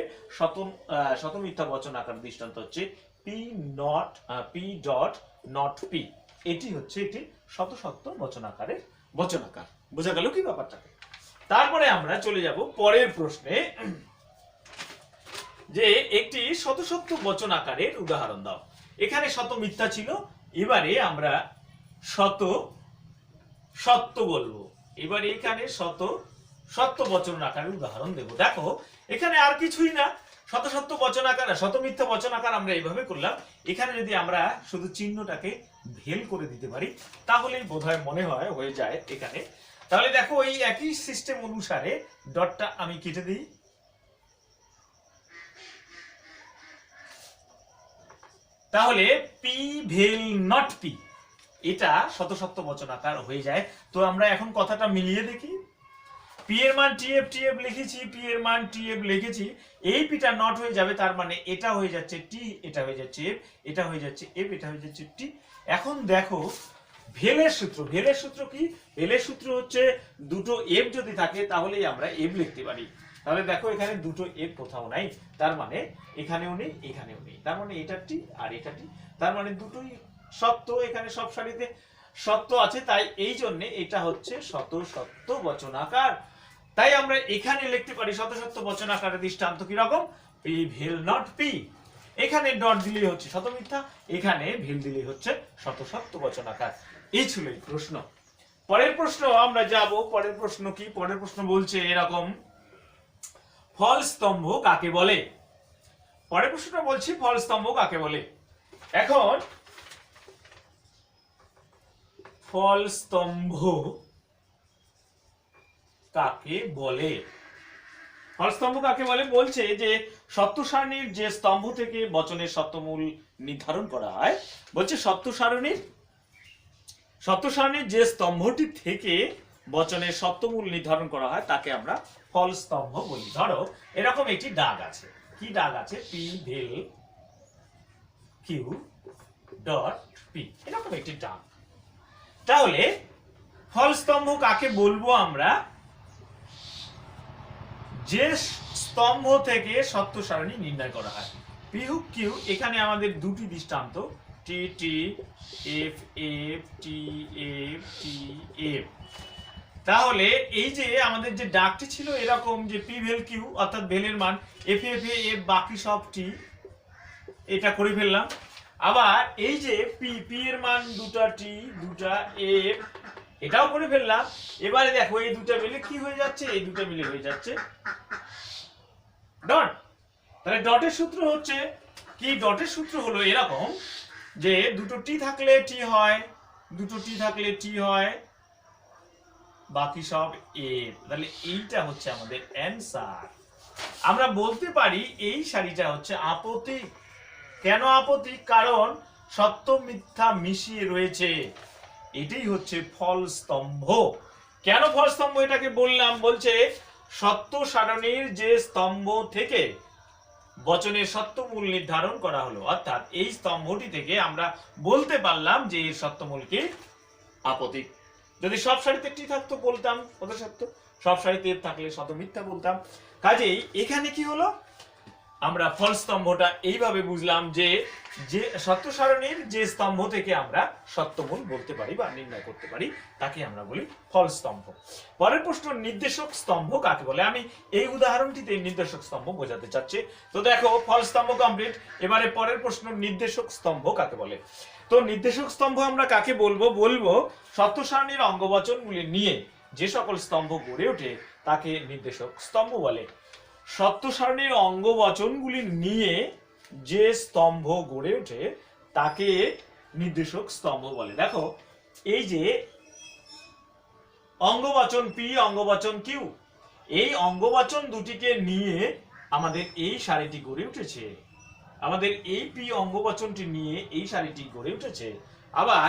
শত মিথ্যা বচনাকার দৃষ্টান্ত হচ্ছে পি ডট নট পি। এটি হচ্ছে একটি শত সত্য বচনাকারের বচনাকার। বোঝা গেল কি ব্যাপারটাকে? তারপরে আমরা চলে যাব পরের প্রশ্নে, যে একটি শত সত্য বচন আকারের উদাহরণ দাও। এখানে শত মিথ্যা ছিল, এবারে আমরা শত সত্য বলবো। এবারে এখানে শত সত্য বচন আকারের উদাহরণ দেব। দেখো এখানে আর কিছুই না, শত সত্য বচন আকার, শত মিথ্যা বচন আকার আমরা এইভাবে করলাম। এখানে যদি আমরা শুধু চিহ্নটাকে ভেল করে দিতে পারি তাহলেই বোধহয় মনে হয় হয়ে যায় এখানে। তাহলে দেখো এই একই সিস্টেম অনুসারে ডটটা আমি কেটে দিই। তাহলে পি ভেল নট পি, এটা শত সত্য বচন আকার হয়ে যায়। তো আমরা এখন কথাটা মিলিয়ে দেখি। পি এর মান টিএফ টিএফ লিখেছি, পি এর মান টিএফ লিখেছি, এই পিটা নট হয়ে যাবে, তার মানে এটা হয়ে যাচ্ছে টি, এটা হয়ে যাচ্ছে এফ, এটা হয়ে যাচ্ছে এফ, এটা হয়ে যাচ্ছে টি। এখন দেখো ভেলের সূত্র, ভেলের সূত্র কি? ভেলের সূত্র হচ্ছে দুটো এফ যদি থাকে তাহলেই আমরা এফ লিখতে পারি। তাহলে দেখো এখানে দুটো এফ কোথাও নাই, তার মানে এখানেও নেই এখানেও নেই, তার মানে এটা টি আর এটা টি, তার মানে দুটোই সত্য, এখানে সব সারিতে সত্য আছে, তাই এই জন্য এটা হচ্ছে শত সত্য বচনাকার। তাই আমরা এখানে লিখতে পারি শত সত্য বচনাকারের দৃষ্টান্ত কি রকম? পি ভেল নট পি, এখানে ডট দিলেই হচ্ছে শত মিথ্যা, এখানে ভেল দিলেই হচ্ছে শত সত্য বচনাকার। এই ছিল এই প্রশ্ন। পরের প্রশ্ন আমরা যাব। পরের প্রশ্ন কি? পরের প্রশ্ন বলছে এরকম, ফল স্তম্ভ কাকে বলে? পরের প্রশ্নটা বলছি ফল স্তম্ভ কাকে বলে। এখন ফল স্তম্ভ কাকে বলে? ফল স্তম্ভ কাকে বলে বলছে যে সত্য সারণীর যে স্তম্ভ থেকে বচনের সত্যমূল নির্ধারণ করা হয়, বলছে সত্য সারণীর যে স্তম্ভটি থেকে বচনের সত্যমূল নির্ধারণ করা হয় তাকে আমরা ফল স্তম্ভ বলি। ধরো এরকম একটি দাগ আছে, কি দাগ আছে? পি ভেল কিউ ডট পি, এরকম একটি দাগ। তাহলে ফল স্তম্ভ কাকে বলবো আমরা? যে স্তম্ভ থেকে সত্য সারণী নির্ণয় করা হয়। পি হুক কিউ, এখানে আমাদের দুটি দৃষ্টান্ত, T T F F T F T F. তাহলে এই যে আমাদের যে ডাকটি ছিল এরকম যে পি ভেল কিউ অর্থাৎ ভেলের মান এফ এফ এফ বাকি সব টি, এটা করে ফেললাম। আবার এই যে পি পি এর মান দুটা টি দুটা এফ, এটাও করে ফেললাম। এবারে দেখো এই দুটো মিলে কি হয়ে যাচ্ছে? এই দুটো মিলে হয়ে যাচ্ছে ডট। তাহলে ডটের সূত্র হচ্ছে কি? ডটের সূত্র হলো এরকম যে দুটো টি থাকলে টি হয়, দুটো টি থাকলে টি হয়, বাকি সব এফ। তাহলে এইটা হচ্ছে আমাদের অ্যানসার। আমরা বলতে পারি এই সারিটা হচ্ছে আপতিক। কেন আপতিক? কারণ সত্য মিথ্যা মিশিয়ে রয়েছে। এটাই হচ্ছে ফল স্তম্ভ। কেন ফল স্তম্ভ এটাকে বললাম? বলছে সত্য সারণীর যে স্তম্ভ থেকে বচনের সত্যমূল নির্ধারণ করা হলো, অর্থাৎ এই স্তম্ভটি থেকে আমরা বলতে পারলাম যে এর সত্যমূল কি? আপতিক। যদি সব সারিতে টি থাকতো বলতাম কত সত্য, সব সারিতে থাকলে শত মিথ্যা বলতাম। কাজেই এখানে কি হলো? আমরা ফল স্তম্ভটা এইভাবে বুঝলাম যে যে সত্য সারণীর যে স্তম্ভ থেকে আমরা সত্যমূল বলতে পারি বা নির্ণয় করতে পারি তাকে আমরা বলি ফল স্তম্ভ। পরের প্রশ্ন, নির্দেশক স্তম্ভ কাকে বলে? আমি এই উদাহরণটিতে নির্দেশক স্তম্ভ বোঝাতে চাচ্ছি। তো দেখো ফল স্তম্ভ কমপ্লিট, এবারে পরের প্রশ্ন, নির্দেশক স্তম্ভ কাকে বলে? তো নির্দেশক স্তম্ভ আমরা কাকে বলবো? বলবো সত্য সারণীর অঙ্গবচনগুলি নিয়ে যে সকল স্তম্ভ গড়ে ওঠে তাকে নির্দেশক স্তম্ভ বলে। সত্য সারণীর অঙ্গবচনগুলি নিয়ে যে স্তম্ভ গড়ে ওঠে তাকে নির্দেশক স্তম্ভ বলে। দেখো এই যে অঙ্গবচন পি অঙ্গবচন কিউ, এই অঙ্গবচন দুটিকে নিয়ে আমাদের এই সারিটি গড়ে উঠেছে। আমাদের এই পি অঙ্গবচনটি নিয়ে এই সারিটি গড়ে উঠেছে। আবার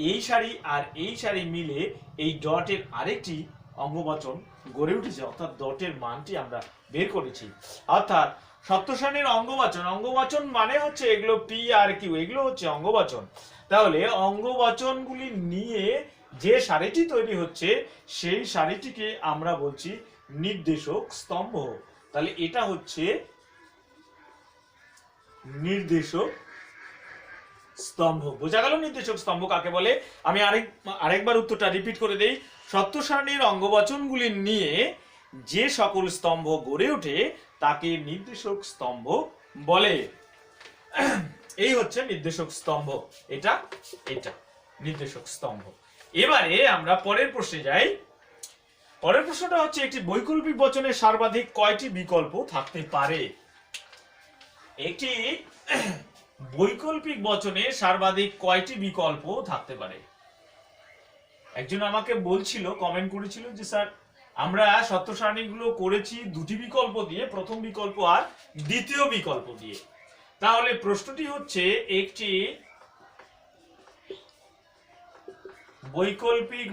এই সারি আর এই সারি মিলে এই ডটের আরেকটি অঙ্গবচন গড়ে উঠেছে, অর্থাৎ ডটের মানটি আমরা বের করেছি। অর্থাৎ সত্য সারণীর অঙ্গবচন, অঙ্গবচন মানে হচ্ছে এগুলো পি আর কিউ, এগুলো হচ্ছে অঙ্গবচন। তাহলে অঙ্গবচনগুলি নিয়ে যে সারিটি তৈরি হচ্ছে সেই সারিটিকে আমরা বলছি নির্দেশক স্তম্ভ। তাহলে এটা হচ্ছে নির্দেশক স্তম্ভ। বোঝা গেল নির্দেশক স্তম্ভ কাকে বলে? আমি আরেকবার উত্তরটা রিপিট করে দেই। সত্য সারণীর অঙ্গবচনগুলি নিয়ে যে সকল স্তম্ভ গড়ে ওঠে তাকে নির্দেশক স্তম্ভ বলে। এই হচ্ছে নির্দেশক স্তম্ভ, এটা এটা নির্দেশক স্তম্ভ। এবারে আমরা পরের প্রশ্নে যাই। পরের প্রশ্নটা হচ্ছে একটি বৈকল্পিক বচনের সর্বাধিক কয়টি বিকল্প থাকতে পারে? একটি বৈকল্পিক বচনে সর্বাধিক কয়টি বিকল্প থাকতে পারে? একজন আমাকে বলছিল, কমেন্ট করেছিল যে স্যার আমরা সত্য সারণীগুলো করেছি দুটি বিকল্প দিয়ে, প্রথম বিকল্প আর দ্বিতীয় বিকল্প দিয়ে। তাহলে প্রশ্নটি হচ্ছে একটি বৈকল্পিক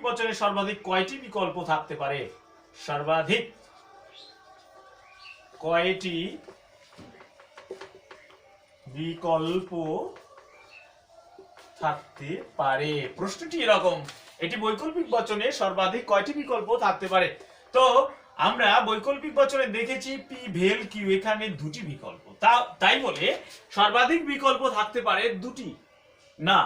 বচনে সর্বাধিক কয়টি বিকল্প থাকতে পারে? সর্বাধিক কয়টি বিকল্প থাকতে পারে। প্রশ্নটি এরকম, এটি বৈকল্পিক বচনে সর্বাধিক কয়টি বিকল্প থাকতে পারে? তো আমরা বৈকল্পিক বচনে দেখেছি পি ভেল কিউ, এখানে দুটি বিকল্প, তাই বলে সর্বাধিক বিকল্প থাকতে পারে দুটি? না,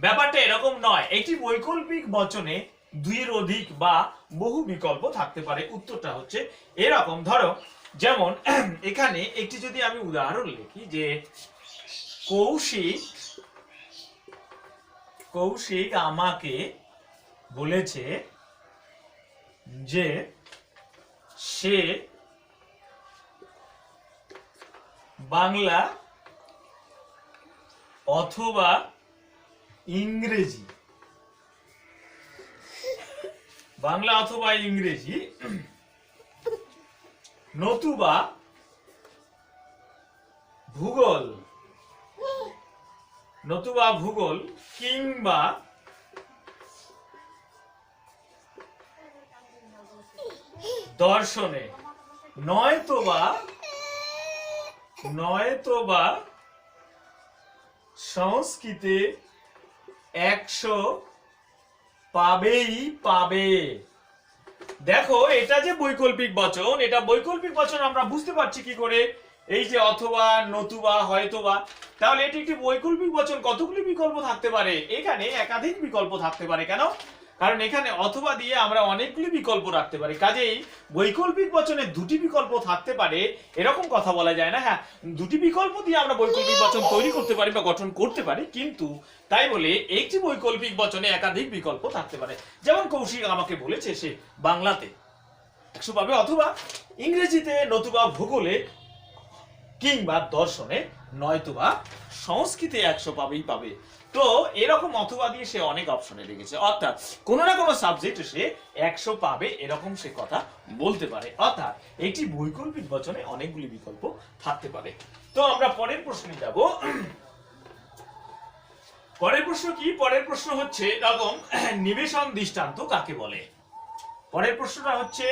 ব্যাপারটা এরকম নয়। এটি বৈকল্পিক বচনে দুইয়ের অধিক বা বহু বিকল্প থাকতে পারে। উত্তরটা হচ্ছে এরকম। ধরো যেমন এখানে একটি যদি আমি উদাহরণ লিখি যে কৌশিক আমাকে বলেছে যে সে বাংলা অথবা ইংরেজি নতুবা ভূগোল কিংবা দর্শনে নয়তোবা সংস্কৃতে 100 পাবেই পাবে। দেখো এটা যে বৈকল্পিক বচন, এটা বৈকল্পিক বচন আমরা বুঝতে পারছি কি করে? এই যে অথবা, নতুবা, হয়তোবা, তাহলে এটি একটি বৈকল্পিক বচন। কতগুলি বিকল্প থাকতে পারে? এখানে একাধিক বিকল্প থাকতে পারে। কেন? কারণ এখানে অথবা দিয়ে আমরা অনেকগুলি বিকল্প রাখতে পারি। কাজেই বৈকল্পিক বচনে দুটি বিকল্প থাকতে পারে এরকম কথা বলা যায় না। হ্যাঁ, দুটি বিকল্প দিয়ে আমরা বৈকল্পিক বচন তৈরি করতে পারি বা গঠন করতে পারি, কিন্তু তাই বলে একটি বৈকল্পিক বচনে একাধিক বিকল্প থাকতে পারে। যেমন কৌশিক আমাকে বলেছে সে বাংলাতে 100 পাবে, অথবা ইংরেজিতে, নতুবা ভূগোলে কিংবা দর্শনে, নয়তোবা সংস্কৃতে 100 পাবেই পাবে। তো এরকম অথবা দিয়ে সে অনেক অপশনে রেখেছে, অর্থাৎ কোনো না কোনো সাবজেক্টে সে 100 পাবে এরকম সে কথা বলতে পারে। অর্থাৎ একটি বৈকল্পিক বচনে অনেকগুলি বিকল্প থাকতে পারে। তো আমরা পরের প্রশ্নে যাব। পরের প্রশ্ন কি? পরের প্রশ্ন হচ্ছে এরকম, নিবেশন দৃষ্টান্ত কাকে বলে? পরের প্রশ্নটা হচ্ছে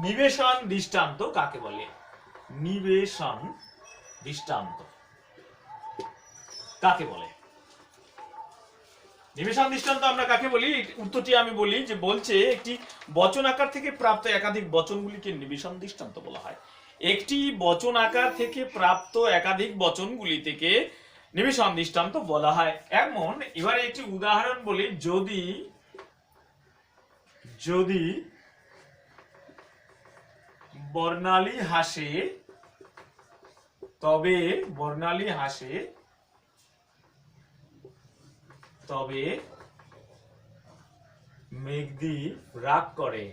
নিবেশন দৃষ্টান্ত কাকে বলে? নিবেশন দৃষ্টান্ত কাকে বলে? নিবেশন দৃষ্টান্ত আমরা কাকে বলি? উত্তরটি আমি বলি যে বলছে একটি বচন আকার থেকে প্রাপ্ত একাধিক বচনগুলিকে নিবেশন দৃষ্টান্ত বলা হয়। একটি বচন আকার থেকে প্রাপ্ত একাধিক বচনগুলি থেকে নিবেশন দৃষ্টান্ত বলা হয়। এমন এবারে একটি উদাহরণ বলি, যদি বর্ণালী হাসে তবে মেঘদ্বীপ রাগ করে।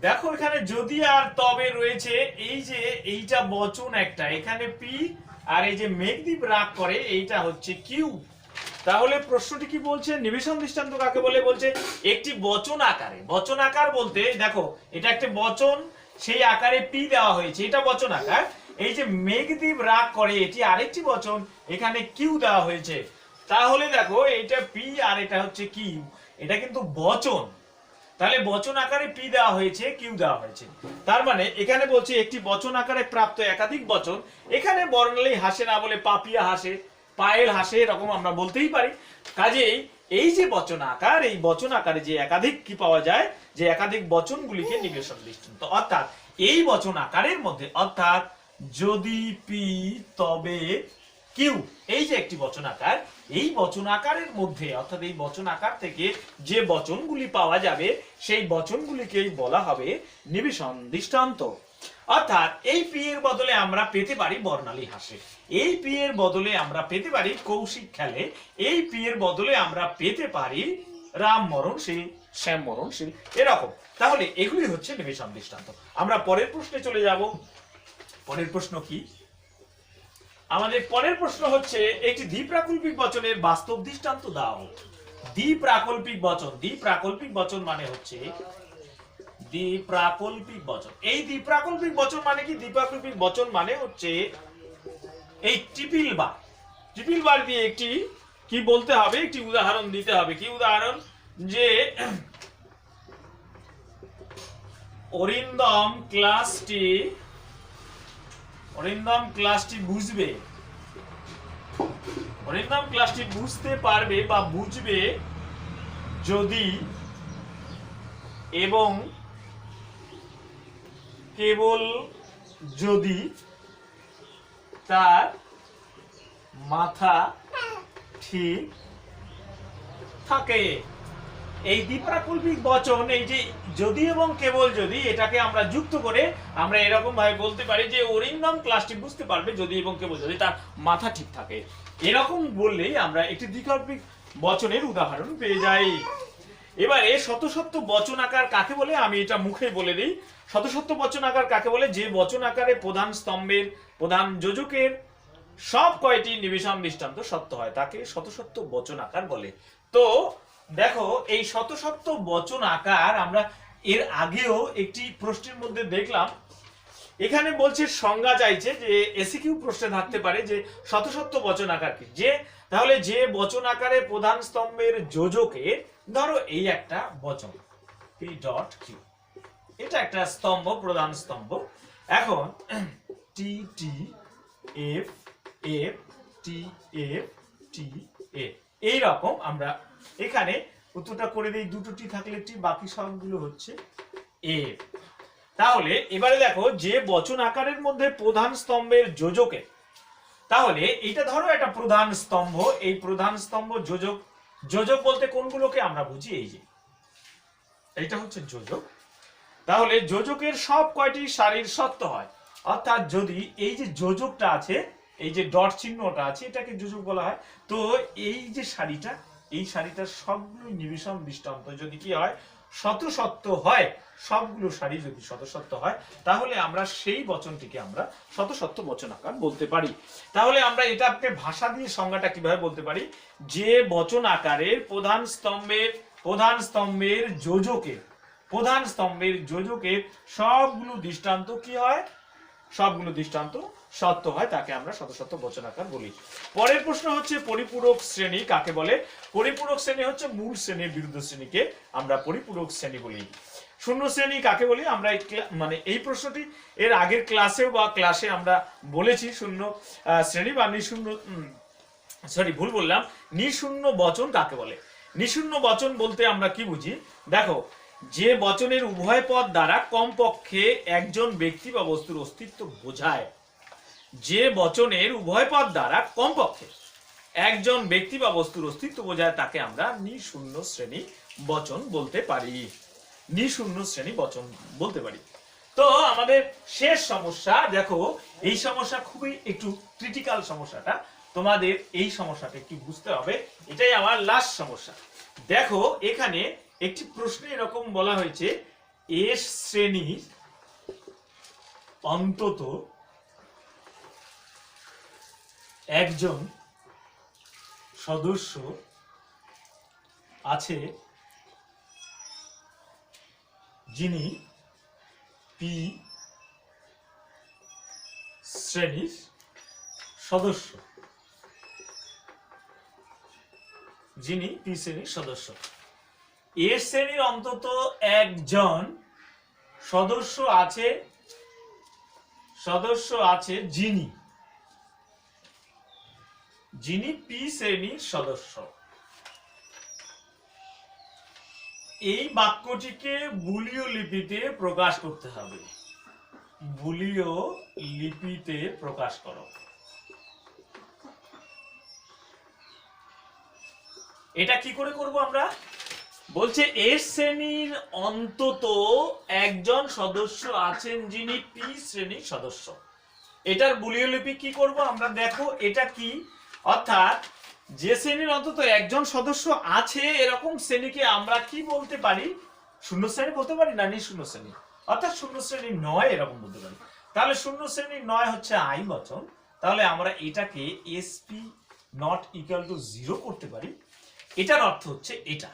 দেখো এখানে যদি আর তবে রয়েছে, এই যে এইটা বচন একটা, এখানে পি, আর এই যে মেঘদ্বীপ রাগ করে এইটা হচ্ছে কিউ। তাহলে প্রশ্নটি কি বলছে? নিবেশন দৃষ্টান্ত কাকে বলে? বলছে একটি বচন আকারে, বচন আকার বলতে দেখো এটা একটা বচন, সেই আকারে পি দেওয়া হয়েছে, এটা বচন আকার। এই যে মেঘদ্বীপ রাগ করে এটি আরেকটি বচন, এখানে কিউ দেওয়া হয়েছে। তাহলে দেখো এটা পি আর এটা হচ্ছে কিউ, এটা কিন্তু বচন। তাহলে বচন আকারে পি দেওয়া হয়েছে, কিউ দেওয়া হয়েছে। তার মানে এখানে বলছে একটি বচন আকারে প্রাপ্ত একাধিক বচন। এখানে বর্ণালী হাসে না বলে পাপিয়া হাসে, পায়েল হাসে, এরকম আমরা বলতেই পারি। কাজেই এই যে বচন আকার, এই বচন আকারে যে একাধিক কি পাওয়া যায়, যে একাধিক বচনগুলিকে নিবেশন দৃষ্টান্ত। অর্থাৎ এই বচন আকারের মধ্যে, অর্থাৎ যদি পি তবে কিউ, এই যে একটি বচন আকার, এই বচন আকারের মধ্যে, অর্থাৎ এই বচন আকার থেকে যে বচনগুলি পাওয়া যাবে সেই বচনগুলিকেই বলা হবে নিবেশন দৃষ্টান্ত। অর্থাৎ এই পি এর বদলে আমরা পেতে পারি বর্ণালী হাসে, এই পি এর বদলে আমরা পেতে পারি কৌশিক খেলে, এই পি এর বদলে আমরা পেতে পারি রাম মরণশীল, শ্যাম মরণশীল, এরকম। তাহলে এগুলি হচ্ছে নিবেশন দৃষ্টান্ত। আমরা পরের প্রশ্নে চলে যাব। পরের প্রশ্ন কি? আমাদের পরের প্রশ্ন হচ্ছে একটি দ্বিপ্রাকল্পিক বচনের বাস্তব দৃষ্টান্ত দাও। দ্বিপ্রাকল্পিক বচন, দ্বিপ্রাকল্পিক বচন মানে হচ্ছে দ্বিপ্রাকল্পিক বচন। এই দ্বিপ্রাকল্পিক বচন মানে কি? দ্বিপ্রাকল্পিক বচন মানে হচ্ছে এই ট্রিপল বার, ট্রিপল বার দিয়ে একটি কি বলতে হবে, একটি উদাহরণ দিতে হবে। কি উদাহরণ? যে অরিন্দম ক্লাসটি বুঝবে, অরিন্দম ক্লাসটি বুঝতে পারবে বা বুঝবে যদি এবং কেবল যদি তার মাথা ঠিক থাকে। এই দ্বিপ্রাকল্পিক বচন, এই যে যদি এবং কেবল যদি, এটাকে আমরা যুক্ত করে আমরা এরকম ভাবে বলতে পারি যে অরিন্দম ক্লাসটি বুঝতে পারবে যদি এবং কেবল যদি তার মাথা ঠিক থাকে। এরকম বললেই আমরা একটি দ্বিপ্রাকল্পিক বচনের উদাহরণ পেয়ে যাই। এবারে শতসত্য বচন আকার কাকে বলে আমি এটা মুখে বলে দিই। শতসত্য বচন আকার কাকে বলে? যে বচন আকারে প্রধান স্তম্ভের প্রধান যোজকের সব কয়টি নিবেশন দৃষ্টান্ত সত্য হয় তাকে শতসত্য বচন আকার বলে। তো দেখো, এই শতসত্য বচন আকার আমরা এর আগেও একটি প্রশ্নের মধ্যে দেখলাম। এখানে বলছে সংজ্ঞা চাইছে যে এসিকিউ প্রশ্নে থাকতে পারে যে শতসত্য বচন আকার কি। যে তাহলে যে বচন আকারে প্রধান স্তম্ভের যোজকের, ধরো এই একটা বচন পি ডট কিউ, এটা একটা স্তম্ভ, প্রধান স্তম্ভ। এখন T T F F T F T F, এইরকম আমরা এখানে উত্তরটা করে দিই। দুটো টি থাকলে টি, বাকি সবগুলো হচ্ছে এফ। তাহলে এবারে দেখো, যে বচন আকারের মধ্যে প্রধান স্তম্ভের যোজকের, তাহলে এটা ধরো একটা প্রধান স্তম্ভ, এই প্রধান স্তম্ভ যোজক, যোজক বলতে কোনগুলোকে আমরা বুঝি, এই যে এইটা হচ্ছে যোজক। তাহলে যোজকের সব কয়টি সারির সত্য হয়, অর্থাৎ যদি এই যে যোজকটা আছে, এই যে ডট চিহ্নটা আছে, এটাকে যোজক বলা হয়। তো এই যে সারিটা, এই সারিটার সবগুলো নিবেশন দৃষ্টান্ত যদি কি হয়, শতসত্য হয়, সবগুলো সারি যদি শতসত্য হয়, তাহলে আমরা সেই বচনটিকে আমরা শতসত্য বচন আকার বলতে পারি। তাহলে আমরা এটাকে ভাষা দিয়ে সংজ্ঞাটা কিভাবে বলতে পারি? যে বচন আকারের প্রধান স্তম্ভের যোজকের সবগুলো দৃষ্টান্ত কি হয়, সবগুলো দৃষ্টান্ত সত্য হয়, তাকে আমরা শতসত্য বচন আকার বলি। পরের প্রশ্ন হচ্ছে পরিপূরক শ্রেণী কাকে বলে? পরিপূরক শ্রেণী হচ্ছে মূল শ্রেণীর বিরুদ্ধ শ্রেণীকে আমরা পরিপূরক শ্রেণী বলি। শূন্য শ্রেণী কাকে বলি? আমরা মানে এই প্রশ্নটি এর আগের ক্লাসে আমরা বলেছি। শূন্য শ্রেণী বা নিশূন্য বচন কাকে বলে? নিশূন্য বচন বলতে আমরা কি বুঝি? দেখো, যে বচনের উভয় পদ দ্বারা কমপক্ষে একজন ব্যক্তি বা বস্তুর অস্তিত্ব বোঝায়, যে বচনের উভয় পদ দ্বারা কমপক্ষে একজন ব্যক্তি বা বস্তুর অস্তিত্ব বোঝায়, তাকে আমরা নিশূন্য শ্রেণী বচন বলতে পারি। নিশূন্য শ্রেণী বচন বলতে পারি। তো আমাদের শেষ সমস্যা, দেখো এই সমস্যা খুবই একটু ক্রিটিক্যাল সমস্যাটা, তোমাদের এই সমস্যাটা একটু বুঝতে হবে। এটাই আমার লাস্ট সমস্যা। দেখো, এখানে একটি প্রশ্নে এরকম বলা হয়েছে, এস শ্রেণীর অন্তত একজন সদস্য আছে যিনি পি শ্রেণীর সদস্য, এ শ্রেণীর অন্তত একজন সদস্য আছে যিনি পি শ্রেণীর সদস্য। এই বাক্যটিকে বুলীয় লিপিতে প্রকাশ করতে হবে। বুলীয় লিপিতে প্রকাশ করো। এটা কি করে করব আমরা? বলছে এ শ্রেণীর অন্তত একজন সদস্য আছেন যিনি পি শ্রেণীর সদস্য। এটার বুলীয় লিপি কি করব আমরা? দেখো এটা কি, অর্থাৎ যে শ্রেণীর অন্তত একজন সদস্য আছে, এরকম শ্রেণীকে আমরা কি বলতে পারি? শূন্য শ্রেণী বলতে পারি না নিশূন্য শ্রেণী, অর্থাৎ শূন্য শ্রেণী নয় এরকম বলতে পারি। তাহলে শূন্য শ্রেণী নয় হচ্ছে আই বচন। তাহলে আমরা এটাকে এসপি নট ইকুয়াল টু 0 করতে পারি। এটার অর্থ হচ্ছে এটা।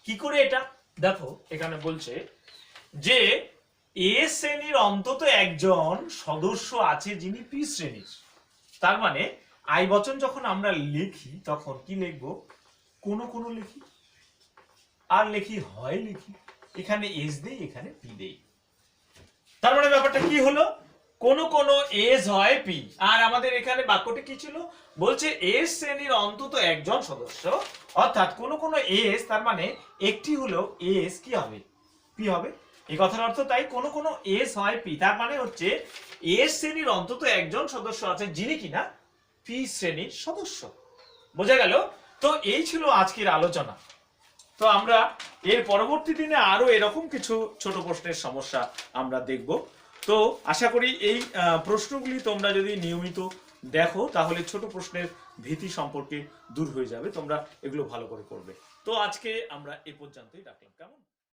কি করে এটা? দেখো এখানে বলছে যে এ শ্রেণীর অন্তত একজন সদস্য আছে যিনি পি শ্রেণীর। তার মানে আই বচন যখন আমরা লিখি তখন কি লিখবো? কোন লিখি, আর লিখি হয় লিখি, এখানে এস দেই, এখানে পি দেই। তার মানে ব্যাপারটা কি হলো? কোন কোন এস হয় পি। আর আমাদের এখানে বাক্যটি কি ছিল, বলছে এস শ্রেণীর অন্তত একজন সদস্য, অর্থাৎ কোন কোন এস তার মানে একটি হলো এস কি হবে, পি হবে। এই কথার অর্থ তাই, কোন কোন এস হয় পি, তার মানে হচ্ছে এস শ্রেণীর অন্তত একজন সদস্য আছে যিনি কিনা পি শ্রেণীর সদস্য। বোঝা গেল? তো এই ছিল আজকের আলোচনা। তো আমরা এর পরবর্তী দিনে আরো এরকম কিছু ছোট প্রশ্নের সমস্যা আমরা দেখব। তো আশা করি এই প্রশ্নগুলি তোমরা যদি নিয়মিত দেখো তাহলে ছোট প্রশ্নের ভীতি সম্পর্কে দূর হয়ে যাবে, তোমরা এগুলো ভালো করে করবে। তো আজকে আমরা এ পর্যন্তই রাখলাম, কেমন?